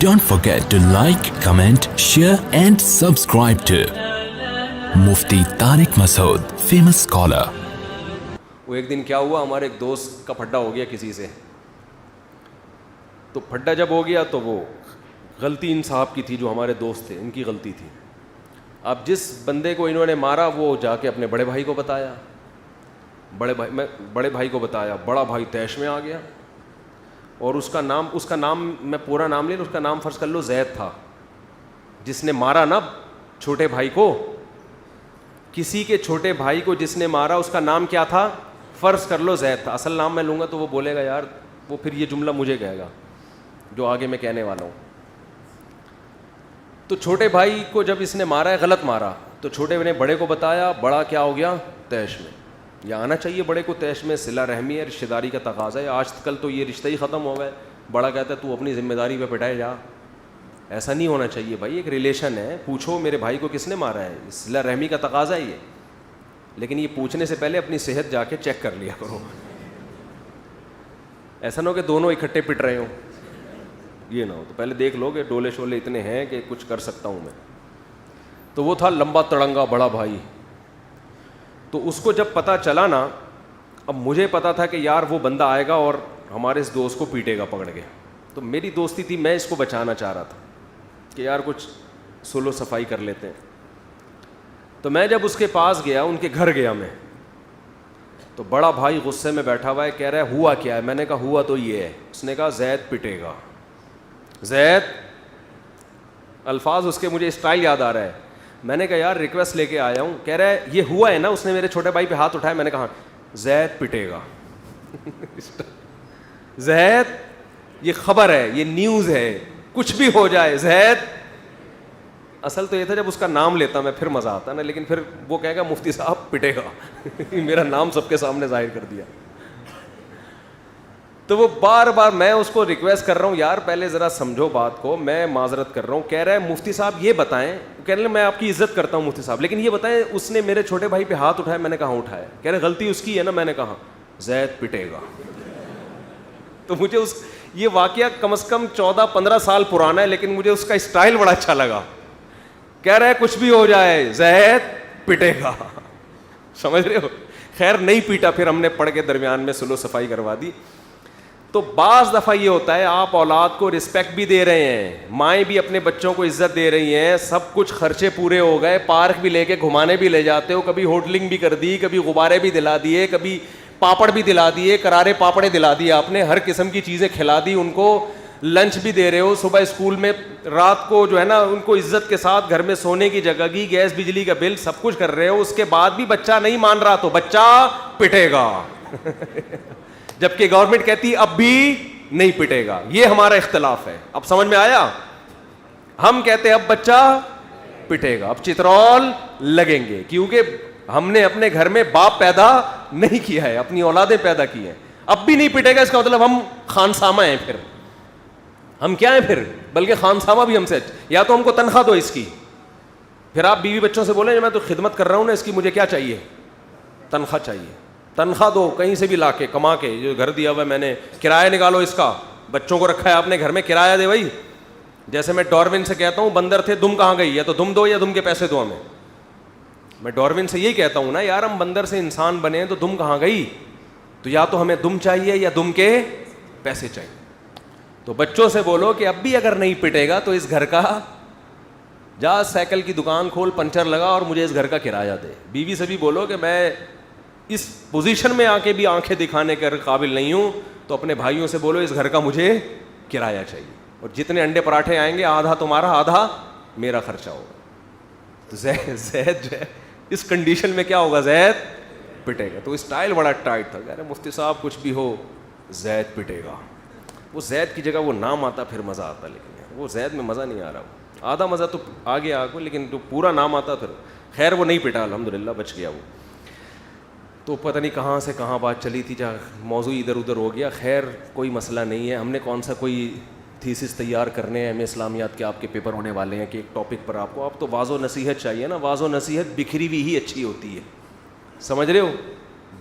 Don't forget to like, comment, share and subscribe to Mufti Tariq Masood, famous scholar. وہ ایک دن کیا ہوا, ہمارے ایک دوست کا پھڈا ہو گیا کسی سے. تو پھڈا جب ہو گیا تو وہ غلطی ان صاحب کی تھی, جو ہمارے دوست تھے ان کی غلطی تھی. اب جس بندے کو انہوں نے مارا وہ جا کے اپنے بڑے بھائی کو بتایا, بڑے بھائی کو بتایا, بڑا بھائی طیش میں آ گیا. اور اس کا نام میں پورا نام لے لوں, اس کا نام فرض کر لو زید تھا, جس نے مارا نا چھوٹے بھائی کو. کسی کے چھوٹے بھائی کو جس نے مارا اس کا نام کیا تھا, فرض کر لو زید تھا. اصل نام میں لوں گا تو وہ بولے گا یار, وہ پھر یہ جملہ مجھے کہے گا جو آگے میں کہنے والا ہوں. تو چھوٹے بھائی کو جب اس نے مارا ہے, غلط مارا, تو چھوٹے نے بڑے کو بتایا, بڑا کیا ہو گیا, طیش میں. یہ آنا چاہیے بڑے کو طیش میں, صلہ رحمی ہے, رشتہ داری کا تقاضا ہے. آج کل تو یہ رشتہ ہی ختم ہو گئے. بڑا کہتا ہے تو اپنی ذمہ داری پہ پٹائے جا. ایسا نہیں ہونا چاہیے بھائی, ایک ریلیشن ہے, پوچھو میرے بھائی کو کس نے مارا ہے, صلہ رحمی کا تقاضا ہی ہے. لیکن یہ پوچھنے سے پہلے اپنی صحت جا کے چیک کر لیا کرو. ایسا نہ ہو کہ دونوں اکٹھے پٹ رہے ہوں, یہ نہ ہو. تو پہلے دیکھ لو کہ ڈولے شولے اتنے ہیں کہ کچھ کر سکتا ہوں میں. تو وہ تھا لمبا تڑنگا بڑا بھائی. تو اس کو جب پتہ چلا نا, اب مجھے پتا تھا کہ یار وہ بندہ آئے گا اور ہمارے اس دوست کو پیٹے گا پکڑ کے. تو میری دوستی تھی, میں اس کو بچانا چاہ رہا تھا کہ یار کچھ سلو صفائی کر لیتے ہیں. تو میں جب اس کے پاس گیا, ان کے گھر گیا میں, تو بڑا بھائی غصے میں بیٹھا ہوا ہے, کہہ رہا ہے ہوا کیا ہے. میں نے کہا ہوا تو یہ ہے. اس نے کہا زید پٹے گا. زید, الفاظ اس کے مجھے اسٹائل یاد آ رہا ہے. میں نے کہا یار ریکویسٹ لے کے آیا ہوں. کہہ رہا ہے یہ ہوا ہے نا. اس نے میرے چھوٹے بھائی پہ ہاتھ اٹھایا. میں نے کہا زید پٹے گا. زید, یہ خبر ہے, یہ نیوز ہے, کچھ بھی ہو جائے زید. اصل تو یہ تھا جب اس کا نام لیتا میں پھر مزہ آتا نا, لیکن پھر وہ کہے گا مفتی صاحب پٹے گا. میرا نام سب کے سامنے ظاہر کر دیا. تو وہ بار بار میں اس کو ریکویسٹ کر رہا ہوں, یار پہلے ذرا سمجھو بات کو, میں معذرت کر رہا ہوں. کہہ رہا ہے مفتی صاحب یہ بتائیں, کہہ رہے میں آپ کی عزت کرتا ہوں مفتی صاحب, لیکن یہ بتائیں اس نے میرے چھوٹے بھائی پہ ہاتھ اٹھایا. میں نے کہا اٹھایا. کہہ رہے غلطی اس کی ہے نا. میں نے کہا زید پٹے گا. تو مجھے یہ واقعہ کم از کم 14-15 سال پرانا ہے, لیکن مجھے اس کا اسٹائل بڑا اچھا لگا. کہہ رہا ہے کچھ بھی ہو جائے زید پٹے گا. سمجھ رہے ہو. خیر نہیں پیٹا, پھر ہم نے پڑھ کے درمیان میں سلو صفائی کروا دی. تو بعض دفعہ یہ ہوتا ہے, آپ اولاد کو رسپیکٹ بھی دے رہے ہیں, مائیں بھی اپنے بچوں کو عزت دے رہی ہیں, سب کچھ خرچے پورے ہو گئے, پارک بھی لے کے گھمانے بھی لے جاتے ہو, کبھی ہوٹلنگ بھی کر دی, کبھی غبارے بھی دلا دیے, کبھی پاپڑ بھی دلا دیے, کرارے پاپڑے دلا دیے آپ نے, ہر قسم کی چیزیں کھلا دی ان کو, لنچ بھی دے رہے ہو, صبح اسکول میں, رات کو جو ہے نا ان کو عزت کے ساتھ گھر میں سونے کی جگہ کی, گیس بجلی کا بل سب کچھ کر رہے ہو. اس کے بعد بھی بچہ نہیں مان رہا تو بچہ پٹے گا. جبکہ گورنمنٹ کہتی اب بھی نہیں پٹے گا. یہ ہمارا اختلاف ہے. اب سمجھ میں آیا. ہم کہتے ہیں اب بچہ پٹے گا, اب چترول لگیں گے, کیونکہ ہم نے اپنے گھر میں باپ پیدا نہیں کیا ہے, اپنی اولادیں پیدا کی ہیں. اب بھی نہیں پٹے گا, اس کا مطلب ہم خانسامہ ہیں. پھر ہم کیا ہیں پھر, بلکہ خانسامہ بھی ہم سے. یا تو ہم کو تنخواہ دو اس کی, پھر آپ بیوی بچوں سے بولیں میں تو خدمت کر رہا ہوں نا اس کی, مجھے کیا چاہیے, تنخواہ چاہیے. تنخواہ دو کہیں سے بھی لا کے کما کے, جو گھر دیا ہوا ہے میں نے, کرایہ نکالو اس کا, بچوں کو رکھا ہے آپ نے گھر میں, کرایہ دے بھائی. جیسے میں ڈاروین سے کہتا ہوں بندر تھے دم کہاں گئی, یا تو دم دو یا دم کے پیسے دو ہمیں. میں ڈاروین سے یہی کہتا ہوں نا, یار ہم بندر سے انسان بنے تو دم کہاں گئی, تو یا تو ہمیں دم چاہیے یا دم کے پیسے چاہیے. تو بچوں سے بولو کہ اب بھی اگر نہیں پٹے گا تو اس گھر کا جا سائیکل کی دکان کھول, پنچر لگا اور مجھے اس گھر کا کرایہ دے. بیوی سے بھی بولو کہ میں اس پوزیشن میں آ کے بھی آنکھیں دکھانے کے قابل نہیں ہوں, تو اپنے بھائیوں سے بولو اس گھر کا مجھے کرایہ چاہیے, اور جتنے انڈے پراٹھے آئیں گے آدھا تمہارا آدھا میرا خرچہ ہوگا. تو زید جو ہے اس کنڈیشن میں کیا ہوگا, زید پٹے گا. تو اسٹائل بڑا ٹائٹ تھا. کہہ رہے مفتی صاحب کچھ بھی ہو زید پٹے گا. وہ زید کی جگہ وہ نام آتا پھر مزہ آتا, لیکن وہ زید میں مزہ نہیں آ رہا. آدھا مزہ تو آگے آگے, لیکن جو پورا نام آتا پھر. خیر وہ نہیں پٹا, الحمدللہ بچ گیا وہ. تو پتہ نہیں کہاں سے کہاں بات چلی تھی, جہاں موضوع ادھر ادھر ہو گیا. خیر کوئی مسئلہ نہیں ہے. ہم نے کون سا کوئی تھیسس تیار کرنے ہیں, اسلامیات کے آپ کے پیپر ہونے والے ہیں کہ ایک ٹاپک پر آپ کو, آپ تو واضح و نصیحت چاہیے نا. واضح و نصیحت بکھری ہوئی ہی اچھی ہوتی ہے, سمجھ رہے ہو.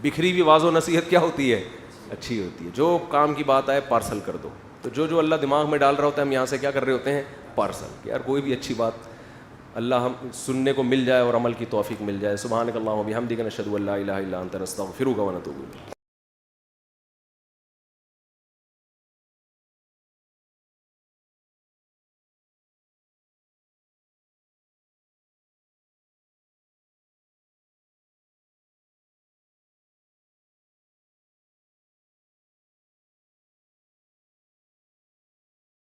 بکھری ہوئی واضح و نصیحت کیا ہوتی ہے, اچھی ہوتی ہے. جو کام کی بات آئے پارسل کر دو. تو تو جو اللہ دماغ میں ڈال رہا ہوتا ہے ہم یہاں سے کیا کر رہے ہوتے ہیں, پارسل, کہ یار کوئی بھی اچھی بات اللہ ہم سننے کو مل جائے اور عمل کی توفیق مل جائے. سبحانک اللہم و بحمدک نشہد ان لا الہ الا انت نستغفرک و نتوب الیک.